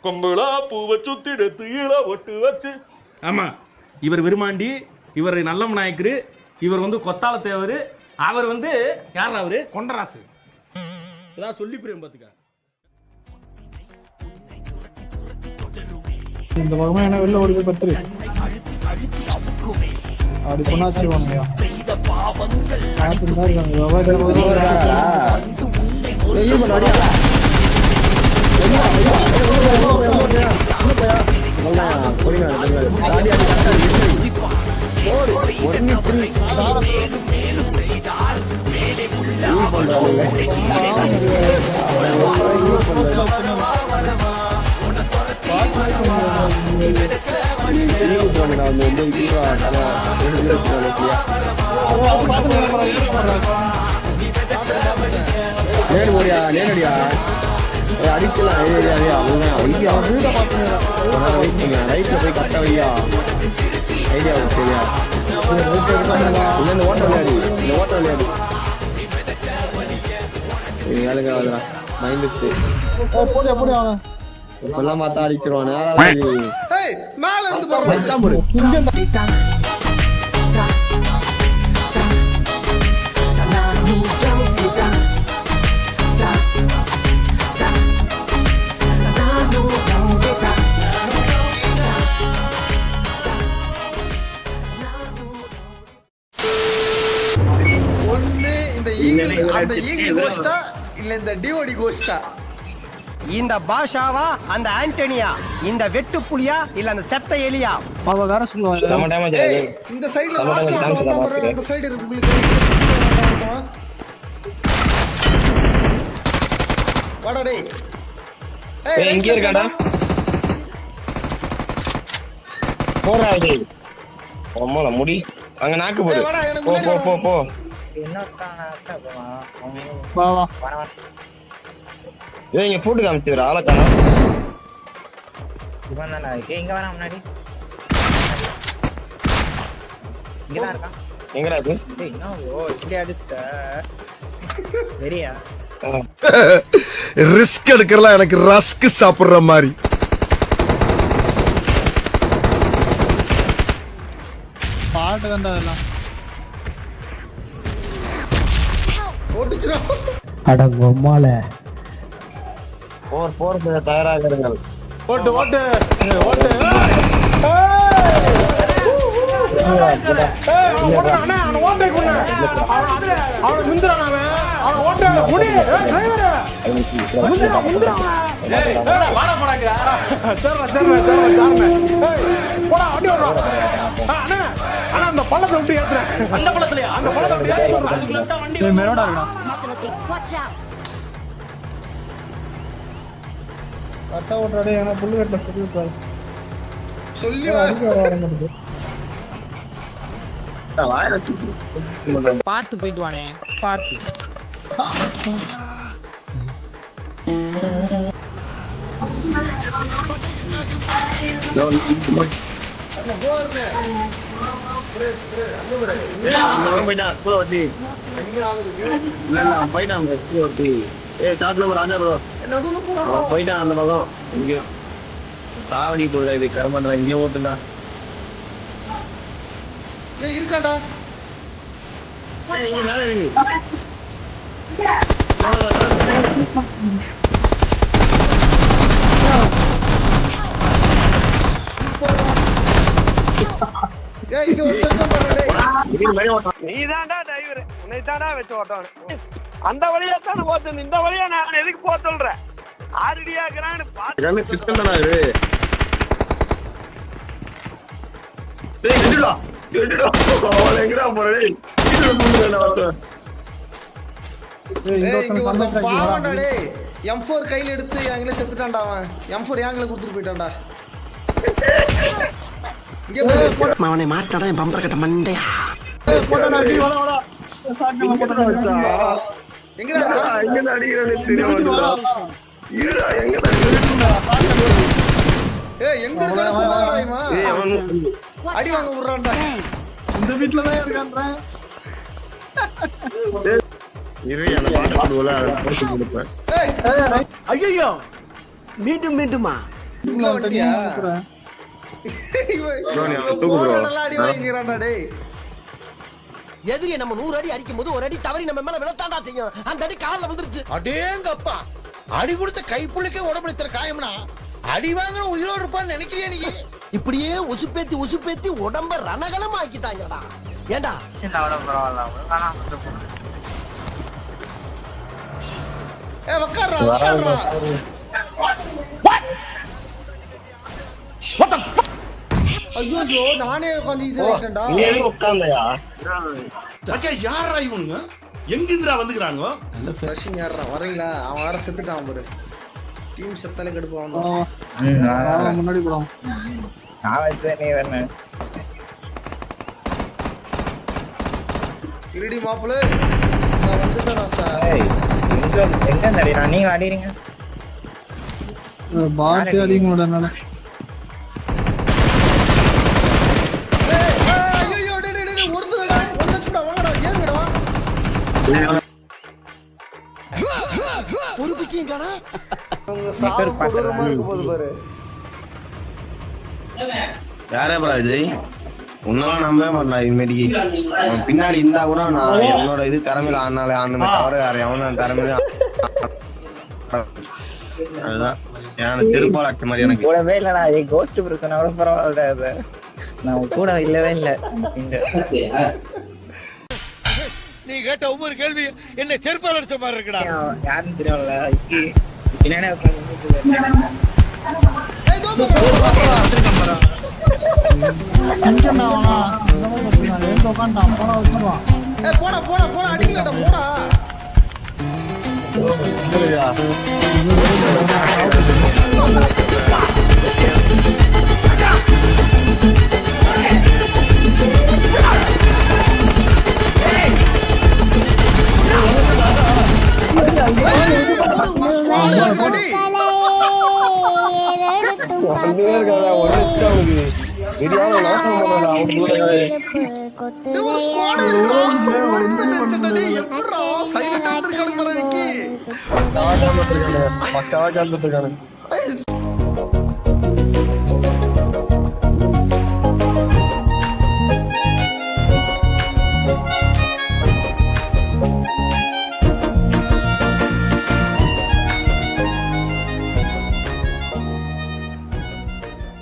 கொம்புளா பூவை சுத்தி நெத்தியில ஒட்டு வச்சு. ஆமா, இவர் விருமாண்டி, இவர் நல்லம் நாயக்கரு, இவர் வந்து கொத்தால தேவர், அவர் வந்து யார் அவரு கொண்டராசு. ஏதாவது சொல்லி பிரியம் பார்த்துக்க. இந்த பக்கமா என்ன வெளில ஓடி போய் பத்துரு அப்படி சொன்னாச்சு நேரடியா அடிக்கலாம். ரைட்ல போய் கட்ட வையா ஐடியா சரியா. இந்த ஓட்ட விளையாடி வேலைக்கு ஆகுதுடா. மைண்டுக்கு இப்பெல்லாம் பார்த்தா அடிச்சிருவான். இந்த பாஷாவா, அந்த ஆண்டனியா, இந்த வெட்டு புலியா, இல்ல அந்த செத்த எலியா? அவ வேற சொல்லுவாங்க. இந்த சைடுல அந்த சைடு இருக்கு. வாடா டேய். ஏய் எங்க இருக்கடா? போறா டேய். அம்மால முடி அங்க நாக்கு போடு. போ வா வா. இங்க போட்டு காமிச்சுடா. ஆள காணோம். இவன் தானா இங்க வரா முன்னாடி. இங்க தான் இருக்கான். எங்கடா இது? டேய் என்ன இப்படி அடிச்ச? வெரியா? ரிஸ்க் எடுக்கறலாம் எனக்கு ரஸ்க் சாப்பிடுற மாதிரி. பாட்டு கண்டா எல்லாம் ஓடிச்சுடா. அட பொம்மால போர் தயாராக இருங்கள். ஓட்டு ஓட்டு ஓட்டு. கட்டா ஓட்டுறாடே. ஏன்னா புல்லு கட்டல சொல்லி பார்த்து போயிட்டு வானே. பார்த்து போயிட்டான் அந்த பக்கம். இங்க தாவணி போடுற இது கரமண்டா. இங்கே ஓட்டுடா. இருக்காடா. நீதான்டா டிரைவர், உன்னைத்தான்டா வச்சு ஓட்டணும். அந்த வழியா தானே ஓட்டு, இந்த வழியா நான் எதுக்கு போக சொல்றேன்? ஆரடியாக்குறான்னு பாத்து சிக்கன்டா இது. எங்கடா போறே? M4 கையில எடுத்து எங்களை செத்துட்டான்டா. அவன் M4 ஏங்களை கொடுத்துட்டு போயிட்டான்டா. அவனை மாட்டாடா என் பம்பர கட்ட மண்டையா. அடி வாங்க விடுறான்டா. இந்த வீட்டுலதான் இருக்கான். இரு அந்த பாட்டு போடுவல அதை போட்டு கொடுப்பேன். ஐயோ மீண்டும் மீண்டுமா உள்ள வந்துட்டியா? bro, நீ அவனை தூக்கு bro. நல்லா அடி வாங்கிக்கிறான்டா டேய். எதிரியை நம்ம 100 அடி அடிக்கும் போது ஒரு அடி தவறி நம்ம மேல விழத்தாண்டா செய்யும். அந்த அடி கால்ல வந்துருச்சு. அடேங்கப்பா அடி கொடுத்த கைப்புள்ளிக்கே உடம்புல காயம்னா அடி வாங்குற உயிரோடு இருப்பான்னு நினைக்கிறியா நீ? இப்படியே உசுப்பேத்தி உடம்ப ரணகலம் ஆக்கிட்டாங்கடா. ஏண்டா உட்கார்றா உட்கார்றா. ஐயோ நானே உட்காந்து இது ஆயிட்டேன்டா. நீ எதுக்கு உட்கார்ந்தயா? மச்சான் யாரா இவனுங்க? எங்கிருந்துடா வந்துக்கிறாங்க? ரஷிங் யாரா வரீங்களா? அவன் வேற செத்துட்டான் பாரு. டீம் செத்தாலே கடுப்பான். முன்னாடி போலாம். நான் வச்சேன் நீ வேணா. இருடி மாப்பிள. நான் வந்துட்டேன் ராசா. எங்க நடினா நீங்க அடிறீங்க. பாட்டு அடிங்கடனால. ஐயோ டேய் ஒருத்தடா ஒண்ணச்சுடா வாங்கடா ஏங்கடா. பொறுப்பிக்கீங்கடா. உங்க சாவு கொடூரமா இருக்கு போது பாரு. யாரே bro இது? உன்னெல்லாம் நம்பவே மாட்டேன் இதுமாரி. அவன் பின்னாடி இருந்தா கூட நான் என்னோட இது திறமையில ஆனாலே ஆனமே தவிர வேற எவனும் திறமையில அதுதான் எனக்கு திருப்பால் அடிச்ச மாதிரி எனக்கு. கூடவே இல்லடா. ஏ கோஸ்ட் பிரச்சனை கூட பரவாயில்லை அது. நான் கூட இல்லவே இல்லை. நீ கேட்ட ஒவ்வொரு கேள்வி என்ன செருப்பால் அடிச்ச மாதிரி இருக்குடா. யாருன்னு தெரியும்ல. பின்னாடி ஏய் தோப்பா. ஏய் போடா போடா போடா அடிக்கலடா போடா. பக்காவா